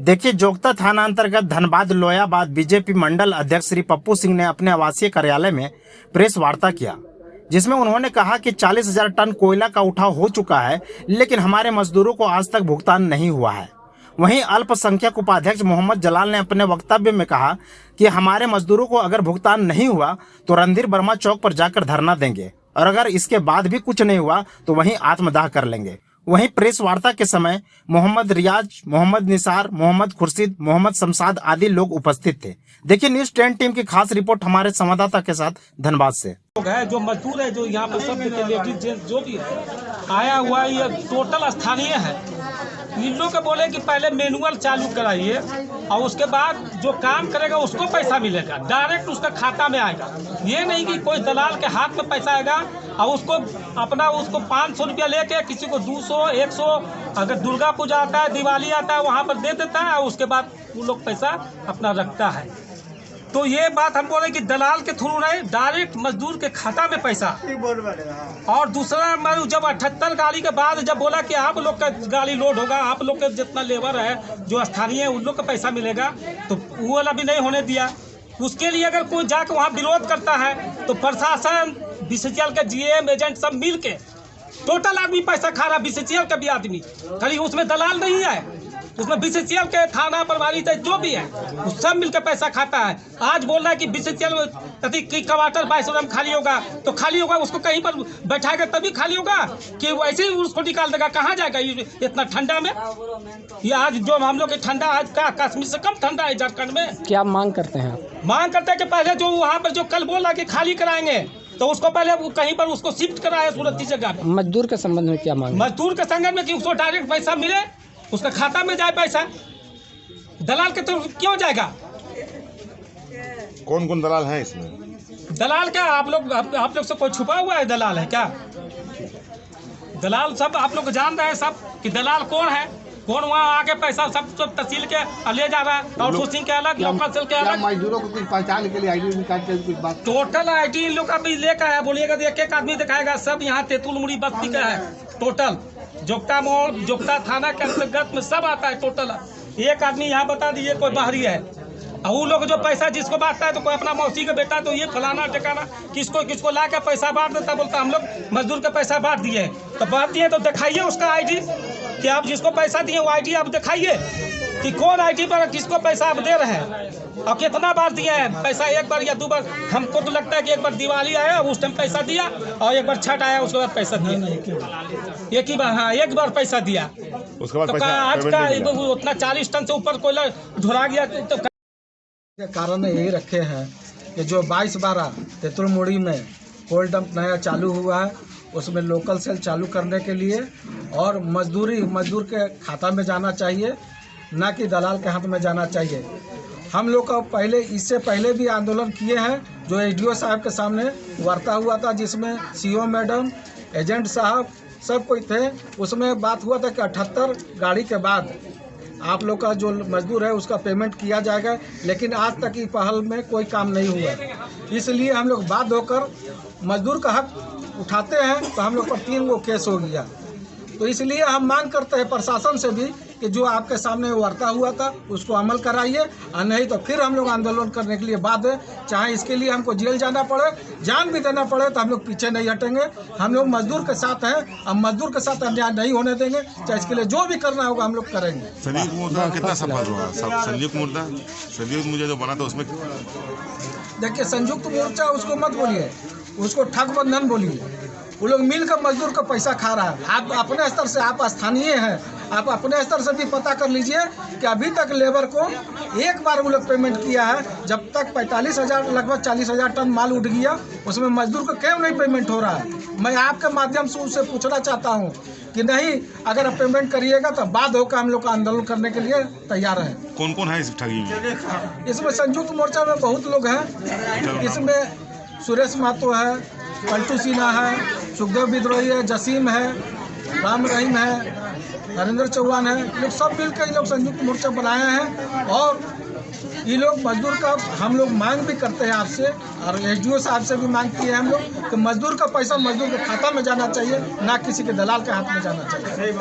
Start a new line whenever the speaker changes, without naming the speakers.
देखिए, जोगता थाना अंतर्गत धनबाद लोयाबाद बीजेपी मंडल अध्यक्ष श्री पप्पू सिंह ने अपने आवासीय कार्यालय में प्रेस वार्ता किया, जिसमें उन्होंने कहा कि 40,000 टन कोयला का उठाव हो चुका है, लेकिन हमारे मजदूरों को आज तक भुगतान नहीं हुआ है। वहीं अल्पसंख्यक उपाध्यक्ष मोहम्मद जलाल ने अपने वक्तव्य में कहा कि हमारे मजदूरों को अगर भुगतान नहीं हुआ तो रणधीर वर्मा चौक पर जाकर धरना देंगे, और अगर इसके बाद भी कुछ नहीं हुआ तो वहीं आत्मदाह कर लेंगे। वहीं प्रेस वार्ता के समय मोहम्मद रियाज, मोहम्मद निसार, मोहम्मद खुर्शीद, मोहम्मद शमशाद आदि लोग उपस्थित थे। देखिए न्यूज 10 टीम की खास रिपोर्ट हमारे संवाददाता के साथ धनबाद से।
लोग है जो मजदूर है, जो यहाँ पर सब लेडीज जेंट्स जो भी है आया हुआ है, ये टोटल स्थानीय है। इन लोग को बोले कि पहले मैनुअल चालू कराइए और उसके बाद जो काम करेगा उसको पैसा मिलेगा, डायरेक्ट उसका खाता में आएगा। ये नहीं कि कोई दलाल के हाथ में पैसा आएगा और उसको 500 रुपया लेके किसी को 200, 100, अगर दुर्गा पूजा आता है, दिवाली आता है, वहाँ पर दे देता है और उसके बाद वो लोग पैसा अपना रखता है। तो ये बात हम बोले कि दलाल के थ्रू नहीं, डायरेक्ट मजदूर के खाता में पैसा। और दूसरा जब 78 गाड़ी के बाद जब बोला कि आप लोग का गाड़ी लोड होगा, आप लोग के जितना लेबर है जो स्थानीय है उन लोग का पैसा मिलेगा, तो वो वाला भी नहीं होने दिया। उसके लिए अगर कोई जाकर वहाँ विरोध करता है तो प्रशासन, बीसीसीएल के जीएम एजेंट सब मिल के टोटल आदमी पैसा खा रहा है। बीसीसीएल का भी आदमी, खाली उसमें दलाल नहीं है, उसमें बीसीसीएल के थाना प्रभारी जो भी है वो सब मिलकर पैसा खाता है। आज बोल रहा है कि बीसीसीएल की क्वार्टर 22 खाली होगा, तो खाली होगा उसको कहीं पर बैठाएगा तभी खाली होगा कि वो ऐसे ही उसको निकाल देगा। कहाँ जाएगा इतना ठंडा में? ये आज जो हम लोग ठंडा, आज का कश्मीर से कम ठंडा है झारखंड में।
क्या मांग करते हैं आप?
मांग करते हैं कि पहले जो वहाँ पर जो कल बोल रहा कि खाली कराएंगे तो उसको पहले कहीं पर उसको शिफ्ट कराए सूरत जगह।
मजदूर के संबंध में क्या मांग?
मजदूर के संबंध में कि उसको डायरेक्ट पैसा मिले, उसका खाता में जाए पैसा। दलाल के तो क्यों जाएगा?
कौन कौन दलाल है इसमें?
दलाल क्या आप लोग से कोई छुपा हुआ है? दलाल है क्या? दलाल सब आप लोग जान रहे हैं सब कि दलाल कौन है, कौन वहाँ आके पैसा सब तहसील के ले जा रहा है, आउटसोर्सिंग के अलग, लोकल सेल के अलग।
मजदूरों को कुछ पहचान के लिए आईडी निकाल के कुछ बात,
टोटल आईडी इन लोग का भी लेकर है। बोलिएगा तो एक आदमी दिखाएगा। सब यहाँ तेतुलमुड़ी बस्ती का है। टोटल जोगता मोड़, जोगता थाना के अंतर्गत में सब आता है। टोटल एक आदमी यहाँ बता दीजिए कोई बाहरी है। और वो लोग जो पैसा जिसको बांटता है तो कोई अपना मौसी का बेटा, तो ये फलाना ठिकाना किसको ला के पैसा बांट देता, बोलता हम लोग मजदूर का पैसा बांट दिए। तो बांट दिए तो दिखाइए उसका आईडी कि आप जिसको पैसा दिए वो आईडी आप दिखाइए कि कौन आईडी पर किसको पैसा आप दे रहे हैं और कितना बार दिए हैं पैसा। एक बार या 2 बार? हमको तो लगता है कि एक बार दिवाली आया उस टाइम पैसा दिया और एक बार छठ आया उसके बाद पैसा दिया। एक ही बार, हाँ एक बार पैसा दिया।
उसके बाद
तो आज का उतना 40 टन से ऊपर कोयला ढुरा गया। तो
कारण यही रखे हैं कि जो 22-12 तेतुलमुड़ी में कोल डंप नया चालू हुआ है, उसमें लोकल सेल चालू करने के लिए और मजदूर के खाता में जाना चाहिए, ना कि दलाल के हाथ में जाना चाहिए। हम लोग का पहले, इससे पहले भी आंदोलन किए हैं, जो एसडीओ साहब के सामने वार्ता हुआ था, जिसमें सीओ मैडम, एजेंट साहब सब कोई थे। उसमें बात हुआ था कि 78 गाड़ी के बाद आप लोग का जो मजदूर है उसका पेमेंट किया जाएगा, लेकिन आज तक की पहल में कोई काम नहीं हुआ। इसलिए हम लोग बाध्य होकर मजदूर का हक उठाते हैं, तो हम लोग पर 3 गो केस हो गया। तो इसलिए हम मांग करते हैं प्रशासन से भी कि जो आपके सामने वार्ता हुआ था उसको अमल कराइए, और नहीं तो फिर हम लोग आंदोलन करने के लिए बाध्य है। चाहे इसके लिए हमको जेल जाना पड़े, जान भी देना पड़े, तो हम लोग पीछे नहीं हटेंगे। हम लोग मजदूर के साथ हैं, हम मजदूर के साथ अन्याय नहीं होने देंगे। चाहे इसके लिए जो भी करना होगा हम लोग करेंगे।
संयुक्त मोर्चा कितना सफल हुआ? संयुक्त मोर्चा जो बना था उसमें
देखिए, संयुक्त मोर्चा उसको मत बोलिए, उसको ठग बंधन बोलिए। वो लोग मिलकर मजदूर का पैसा खा रहा है। आप अपने स्तर से, आप स्थानीय हैं, आप अपने स्तर से भी पता कर लीजिए कि अभी तक लेबर को एक बार वो लोग पेमेंट किया है। जब तक 45,000 लगभग 40,000 टन माल उठ गया, उसमें मजदूर को क्यों नहीं पेमेंट हो रहा है? मैं आपके माध्यम से उससे पूछना चाहता हूँ कि नहीं, अगर आप पेमेंट करिएगा तो बाद होकर हम लोग का आंदोलन करने के लिए तैयार है।
कौन कौन है इस ठगी में?
इसमें संयुक्त मोर्चा में बहुत लोग हैं। इसमें सुरेश महतो है, पलटू सिन्हा है, सुखदेव विद्रोही है, जसीम है, राम रहीम है, नरेंद्र चौहान है। लोग सब मिलकर ये लोग संयुक्त मोर्चा बनाए हैं। और ये लोग मजदूर का हम लोग मांग भी करते हैं आपसे, और एसडीओ साहब से भी मांग की है हम लोग कि मजदूर का पैसा मजदूर के खाता में जाना चाहिए, ना किसी के दलाल के हाथ में जाना चाहिए।